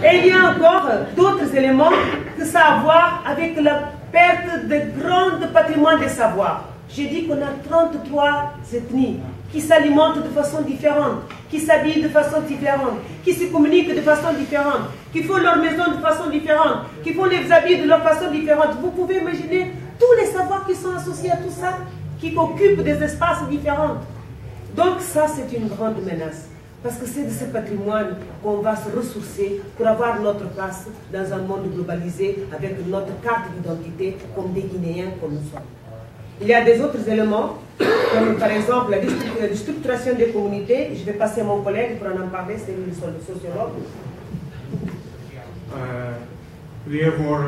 Et il y a encore d'autres éléments que ça a à voir avec la perte de grands patrimoines des savoirs. J'ai dit qu'on a 33 ethnies qui s'alimentent de façon différente, qui s'habillent de façon différente, qui se communiquent de façon différente, qui font leur maison de façon différente, qui font les habits de leur façon différente. Vous pouvez imaginer tous les savoirs qui sont associés à tout ça, qui occupent des espaces différents. Donc ça, c'est une grande menace. Parce que c'est de ce patrimoine qu'on va se ressourcer pour avoir notre place dans un monde globalisé avec notre carte d'identité comme des Guinéens comme nous sommes. Il y a des autres éléments, comme par exemple la structuration des communautés. Je vais passer à mon collègue pour en parler, c'est le sociologue. We have more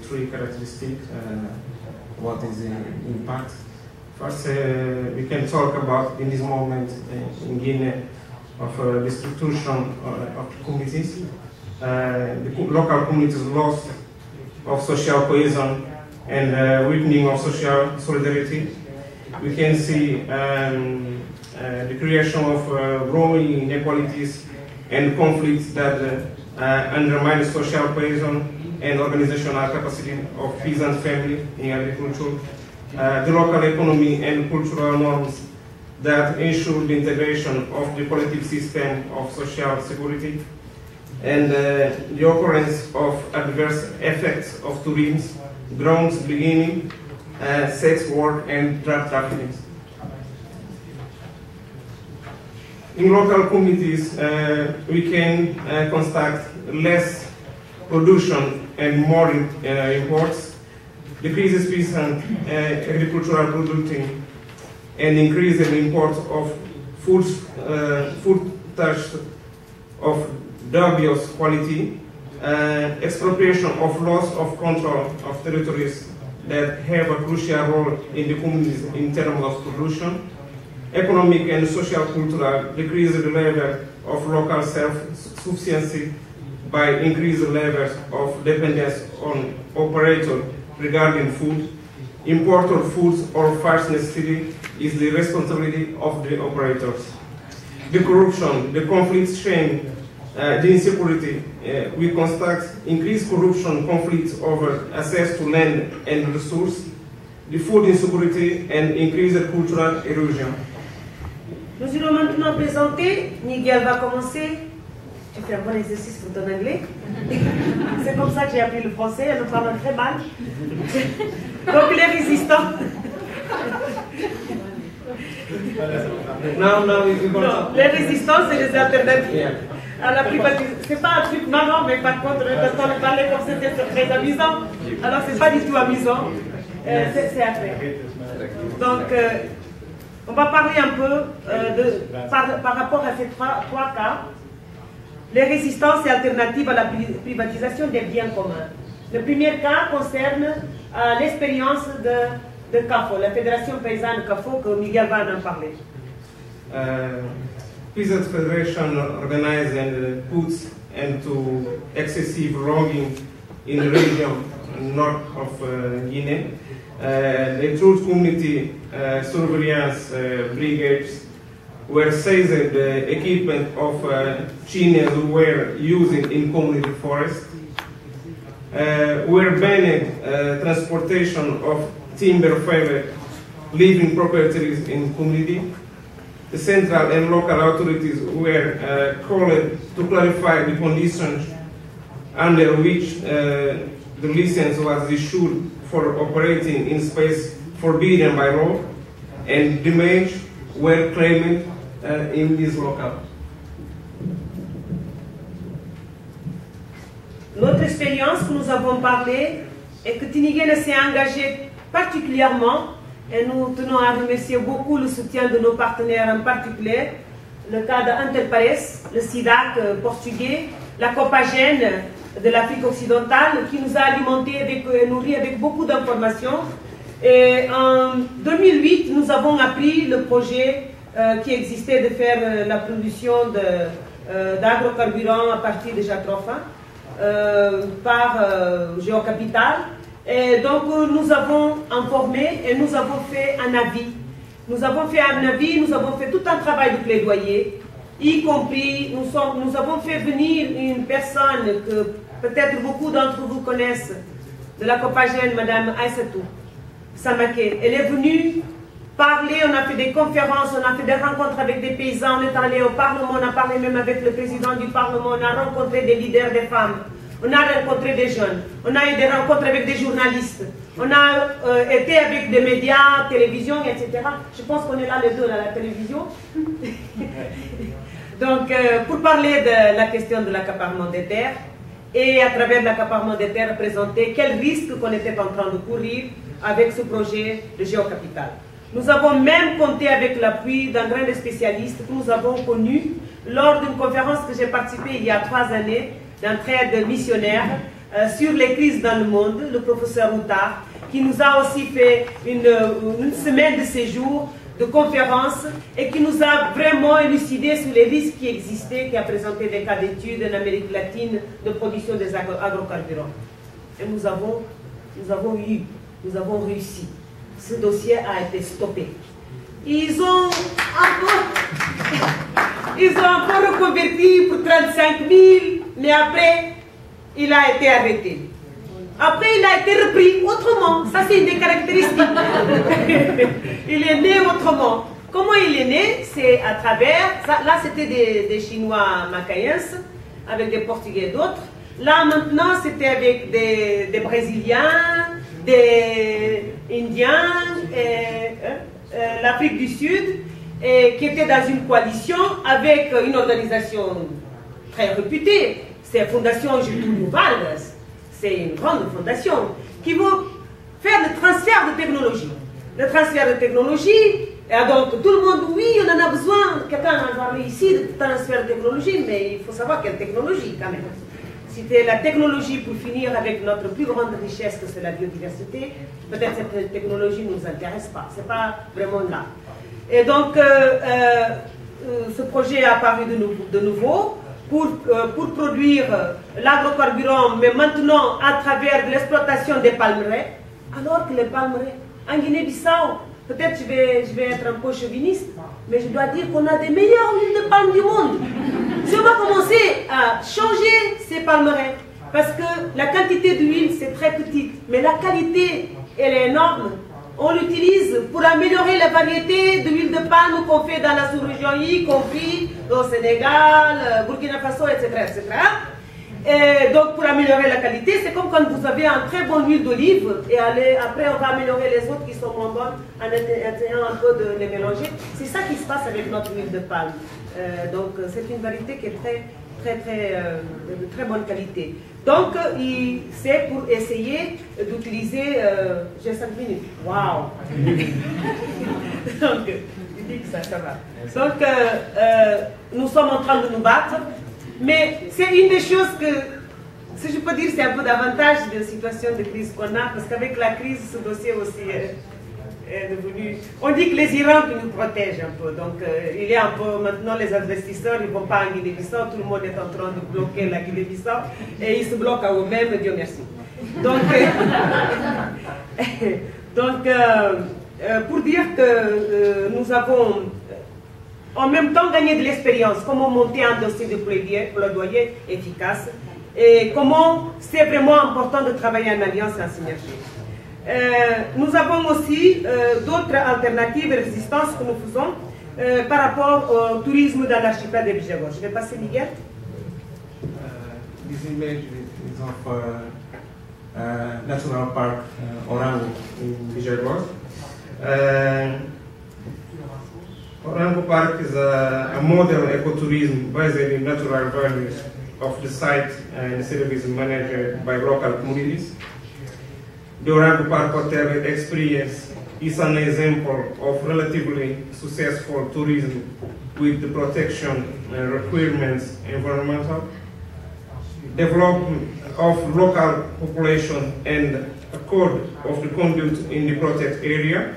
three characteristics. What is the impact? First, we can talk about in this moment in Guinea of the structuration of communities, the local communities' loss of social cohesion and weakening of social solidarity. We can see the creation of growing inequalities and conflicts that undermine social cohesion and organizational capacity of peasant family in agriculture. The local economy and cultural norms that ensure the integration of the collective system of social security, and the occurrence of adverse effects of tourism, drones beginning, sex work and drug trafficking. In local communities, we can constate less production and more imports, decreases peasant agricultural producing, and increase in import of food touched of dubious quality, expropriation of loss of control of territories that have a crucial role in the communities in terms of production, economic and social cultural decrease the level of local self-sufficiency by increased levels of dependence on operators regarding food. Import of foods or first necessity is the responsibility of the operators. The corruption, the conflict chain, the insecurity, we constate increased corruption, conflicts over access to land and resource, the food insecurity and increased cultural erosion. Nous allons maintenant présenter, Miguel va commencer. Tu fais un bon exercice pour ton anglais. C'est comme ça que j'ai appris le français, elle nous parle très mal. Donc les résistants. Non, les résistants, c'est les alternatives. À la privatisation. C'est pas un truc marrant, mais par contre, quand on parlait comme c'était très amusant, alors c'est pas du tout amusant. C'est après. Donc, on va parler un peu par rapport à ces trois cas. Les résistances et alternatives à la privatisation des biens communs. Le premier cas concerne l'expérience de CAFO, la Fédération paysanne CAFO, que Miguel va en parler. Peasant Federation organizes and puts into excessive logging in the region north of Guinea. The truth community surveillance brigades were seized the equipment of Chinas who were using in community forest. Were banned transportation of timber fiber living properties in community. The central and local authorities were called to clarify the conditions under which the license was issued for operating in space forbidden by law, and damage were claimed in this local. Notre expérience que nous avons parlé est que Tinigène s'est engagé particulièrement, et nous tenons à remercier beaucoup le soutien de nos partenaires, en particulier le cas d'Interpares, le SIDAC portugais, la Copagène de l'Afrique occidentale, qui nous a alimentés et nourris avec beaucoup d'informations. Et en 2008, nous avons appris le projet qui existait de faire la production d'agrocarburants à partir de jatropha par Géocapital. Et donc nous avons informé et nous avons fait un avis. Nous avons fait un avis, nous avons fait tout un travail de plaidoyer y compris, nous avons fait venir une personne que peut-être beaucoup d'entre vous connaissent, de la Copagène, Madame Aïssatou Samaké. Elle est venue parler, on a fait des conférences, on a fait des rencontres avec des paysans, on est allé au Parlement, on a parlé même avec le président du Parlement, on a rencontré des leaders des femmes, on a rencontré des jeunes, on a eu des rencontres avec des journalistes, on a été avec des médias, télévision, etc. Je pense qu'on est là les deux à la télévision. Donc, pour parler de la question de l'accaparement des terres, et à travers l'accaparement des terres, présenter quels risques qu'on était en train de courir avec ce projet de Géocapital. Nous avons même compté avec l'appui d'un grand spécialiste que nous avons connu lors d'une conférence que j'ai participé il y a 3 années, d'un trade missionnaire sur les crises dans le monde, le professeur Outard, qui nous a aussi fait une semaine de séjour, de conférences, et qui nous a vraiment élucidé sur les risques qui existaient, qui a présenté des cas d'études en Amérique latine de production des agrocarburants. Et nous avons réussi. Ce dossier a été stoppé. Ils ont encore reconverti pour 35 000, mais après, il a été arrêté. Après, il a été repris autrement. Ça, c'est une des caractéristiques. Il est né autrement. Comment il est né? C'est à travers... Ça, là, c'était des Chinois macaïens, avec des Portugais et d'autres. Là, maintenant, c'était avec des Brésiliens, des Indiens, l'Afrique du Sud, qui étaient dans une coalition avec une organisation très réputée. C'est la Fondation Getúlio Vargas. C'est une grande fondation qui veut faire le transfert de technologie. Le transfert de technologie, et donc tout le monde, oui, on en a besoin. Quelqu'un a parlé ici de transfert de technologie, mais il faut savoir quelle technologie quand même. C'était la technologie pour finir avec notre plus grande richesse, que c'est la biodiversité. Peut-être cette technologie ne nous intéresse pas. Ce n'est pas vraiment là. Et donc, ce projet est apparu de nouveau pour produire l'agrocarburant, mais maintenant à travers l'exploitation des palmeraies, alors que les palmeraies, en Guinée-Bissau, peut-être je vais être un peu chauviniste, mais je dois dire qu'on a des meilleures huiles de palme du monde. Si on va commencer à changer ces palmeraies, parce que la quantité d'huile c'est très petite, mais la qualité elle est énorme. On l'utilise pour améliorer la variété de l'huile de palme qu'on fait dans la sous-région, y compris au Sénégal, Burkina Faso, etc., etc. Et donc pour améliorer la qualité, c'est comme quand vous avez un très bon huile d'olive et après on va améliorer les autres qui sont moins bonnes en essayant un peu de les mélanger. C'est ça qui se passe avec notre huile de palme. Donc c'est une variété qui est de très bonne qualité. Donc c'est pour essayer d'utiliser... j'ai 5 minutes. Waouh. Donc je dis que ça va. Donc nous sommes en train de nous battre. Mais c'est une des choses que, si je peux dire, c'est un peu davantage de situation de crise qu'on a, parce qu'avec la crise, ce dossier aussi est devenu... On dit que les Irans qui nous protègent un peu, donc il y a un peu, maintenant les investisseurs, ils ne vont pas en Guinée-Bissau, tout le monde est en train de bloquer la Guinée-Bissau, et ils se bloquent à eux-mêmes, Dieu merci. Donc, pour dire que nous avons... en même temps gagner de l'expérience, comment monter un dossier de plaidoyer efficace et comment c'est vraiment important de travailler en alliance et en synergie. Nous avons aussi d'autres alternatives et résistances que nous faisons par rapport au tourisme dans l'archipel de Bijagor. Je vais passer Miguel. This image is of National Park Orango in Bijagor. Orango Park is a model ecotourism based in natural values of the site, and the service is managed by local communities. The Orango Park Hotel experience is an example of relatively successful tourism with the protection requirements, environmental development of local population and a code of the conduct in the protected area.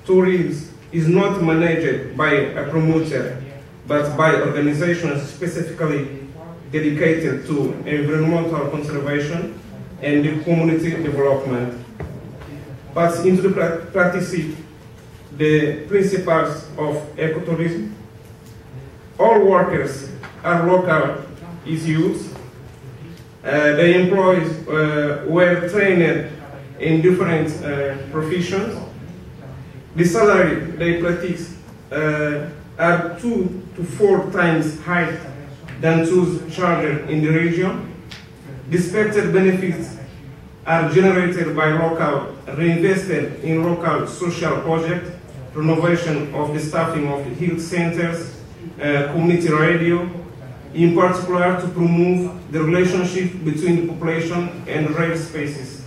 Tourism is not managed by a promoter, but by organizations specifically dedicated to environmental conservation and community development. But into the practice, the principles of ecotourism, All workers are local is youth. The employees were trained in different professions. The salary they practice are 2 to 4 times higher than those charged in the region. The expected benefits are generated by local, reinvested in local social projects, renovation of the staffing of the health centers, community radio, in particular to promote the relationship between the population and rare spaces.